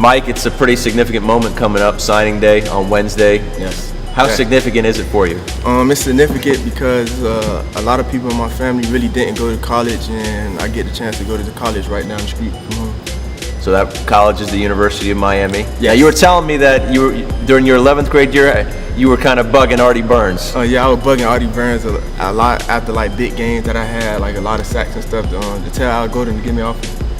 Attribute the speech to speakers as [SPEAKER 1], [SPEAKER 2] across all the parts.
[SPEAKER 1] Mike, it's a pretty significant moment coming up, signing day on Wednesday.
[SPEAKER 2] Yes.
[SPEAKER 1] How significant is it for you?
[SPEAKER 2] It's significant because a lot of people in my family really didn't go to college, and I get the chance to go to the college right down the street from home.
[SPEAKER 1] So that college is the University of Miami.
[SPEAKER 2] Yes.
[SPEAKER 1] Now, you were telling me that during your 11th grade year, you were kind of bugging Artie Burns.
[SPEAKER 2] Yeah, I was bugging Artie Burns a lot after like big games that I had, like a lot of sacks and stuff. To tell Al Golden to get me off.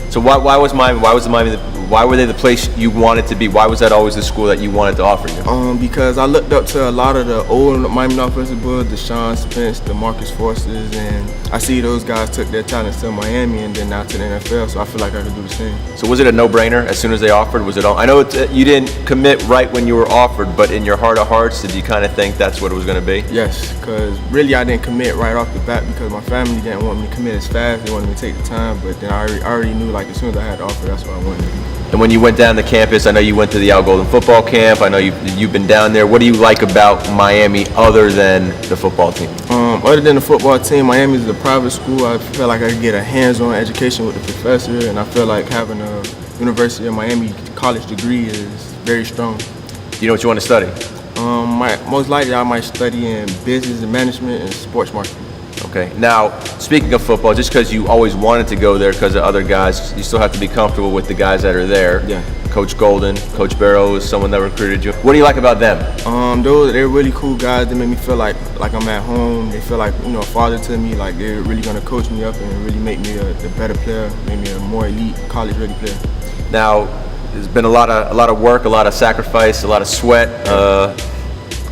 [SPEAKER 1] So why was Miami? Why were they the place you wanted to be? Why was that always the school that you wanted to offer you?
[SPEAKER 2] Because I looked up to a lot of the old Miami Northwestern boys, the Sean Spence, the Marcus Forces, and I see those guys took their talents to Miami and then now to the NFL. So I feel like I could do the same.
[SPEAKER 1] So was it a no-brainer as soon as they offered? Was it all? I know you didn't commit right when you were offered, but in your heart of hearts, did you kind of think that's what it was going to be?
[SPEAKER 2] Yes, because really I didn't commit right off the bat because my family didn't want me to commit as fast. They wanted me to take the time, but then I already knew like as soon as I had the offer, that's what I wanted to do.
[SPEAKER 1] And when you went down the campus, I know you went to the Al Golden football camp. I know you've been down there. What do you like about Miami other than the football team?
[SPEAKER 2] Other than the football team, Miami is a private school. I feel like I could get a hands-on education with the professor, and I feel like having a University of Miami college degree is very strong.
[SPEAKER 1] Do you know what you want to study?
[SPEAKER 2] Most likely I might study in business and management and sports marketing.
[SPEAKER 1] Okay. Now, speaking of football, just because you always wanted to go there because of other guys, you still have to be comfortable with the guys that are there.
[SPEAKER 2] Yeah.
[SPEAKER 1] Coach Golden, Coach Barrow is someone that recruited you. What do you like about them?
[SPEAKER 2] They're really cool guys. They make me feel like I'm at home. They feel like a father to me. Like they're really gonna coach me up and really make me a better player, make me a more elite college-ready player.
[SPEAKER 1] Now, there's been a lot of work, a lot of sacrifice, a lot of sweat.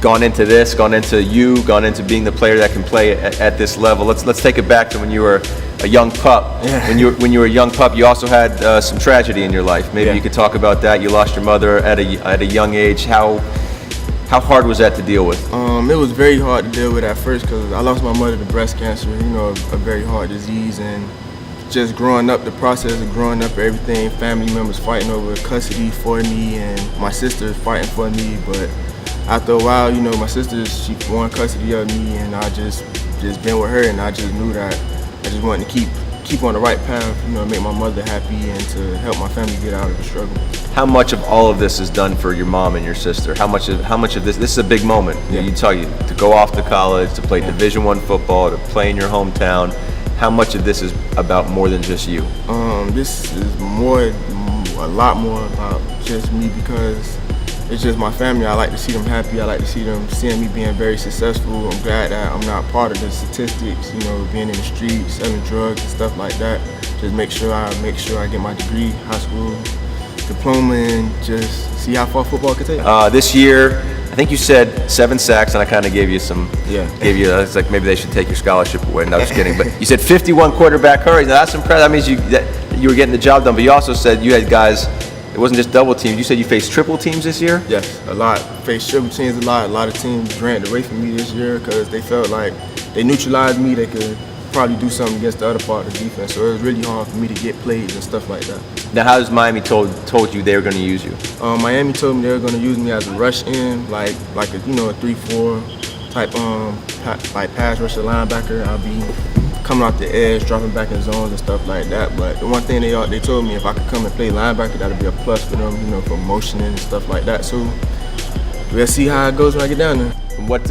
[SPEAKER 1] Gone into this, gone into being the player that can play at this level. Let's take it back to when you were a young pup.
[SPEAKER 2] Yeah.
[SPEAKER 1] When you were a young pup, you also had some tragedy in your life. Maybe you could talk about that. You lost your mother at a young age. How hard was that to deal with?
[SPEAKER 2] It was very hard to deal with at first because I lost my mother to breast cancer. A very hard disease, and just growing up, the process of growing up, everything, family members fighting over custody for me, and my sister fighting for me, but after a while, my sister, she won custody of me, and I just been with her, and I just knew that I just wanted to keep on the right path, make my mother happy and to help my family get out of the struggle.
[SPEAKER 1] How much of all of this is done for your mom and your sister? How much of this is a big moment.
[SPEAKER 2] Yeah.
[SPEAKER 1] You tell you to go off to college, to play Division I football, to play in your hometown. How much of this is about more than just you?
[SPEAKER 2] This is a lot more about just me because it's just my family. I like to see them happy. I like to see them seeing me being very successful. I'm glad that I'm not part of the statistics, being in the streets, selling drugs and stuff like that. Just make sure I get my degree, high school diploma, and just see how far football can take.
[SPEAKER 1] This year, I think you said 7 sacks, and I kind of gave you it's like maybe they should take your scholarship away. No, just kidding. But you said 51 quarterback hurries. Now that's impressive. That means you were getting the job done. But you also said you had guys. It wasn't just double teams. You said you faced triple teams this year?
[SPEAKER 2] Yes, a lot. Faced triple teams a lot. A lot of teams ran away from me this year because they felt like they neutralized me. They could probably do something against the other part of the defense. So it was really hard for me to get plays and stuff like that.
[SPEAKER 1] Now, how does Miami told you they were going to use you?
[SPEAKER 2] Miami told me they were going to use me as a rush in, like a 3-4 type like pass rusher linebacker. I'll be coming off the edge, dropping back in zones and stuff like that. But the one thing they told me, if I could come and play linebacker, that'd be a plus for them, for motioning and stuff like that. So we'll see how it goes when I get down there.
[SPEAKER 1] And what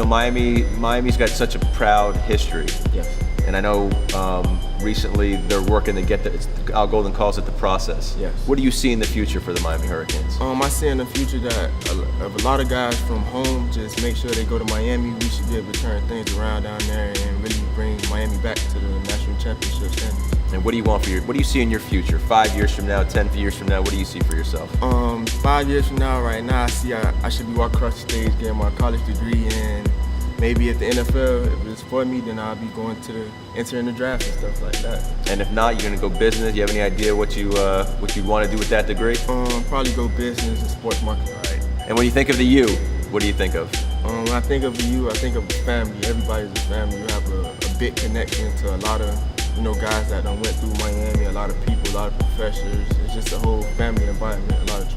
[SPEAKER 1] Miami's got such a proud history.
[SPEAKER 2] Yes.
[SPEAKER 1] And I know recently they're working to get Al Golden calls it the process.
[SPEAKER 2] Yes.
[SPEAKER 1] What do you see in the future for the Miami Hurricanes?
[SPEAKER 2] I see in the future that a lot of guys from home just make sure they go to Miami. We should be able to turn things around down there and really bring Miami back to the national championship standings.
[SPEAKER 1] And what do you see in your future? 5 years from now, 10 years from now, what do you see for yourself?
[SPEAKER 2] 5 years from now, right now, I see I should be walking across the stage getting my college degree, and maybe at the NFL, if it's for me, then I'll be going to enter in the draft and stuff like that.
[SPEAKER 1] And if not, you're gonna go business. You have any idea what you want to do with that degree?
[SPEAKER 2] Probably go business and sports marketing.
[SPEAKER 1] All right. And when you think of the U, what do you think of?
[SPEAKER 2] When I think of the U, I think of the family. Everybody's a family. You have a big connection to a lot of guys that done went through Miami. A lot of people, a lot of professors. It's just a whole family environment. A lot of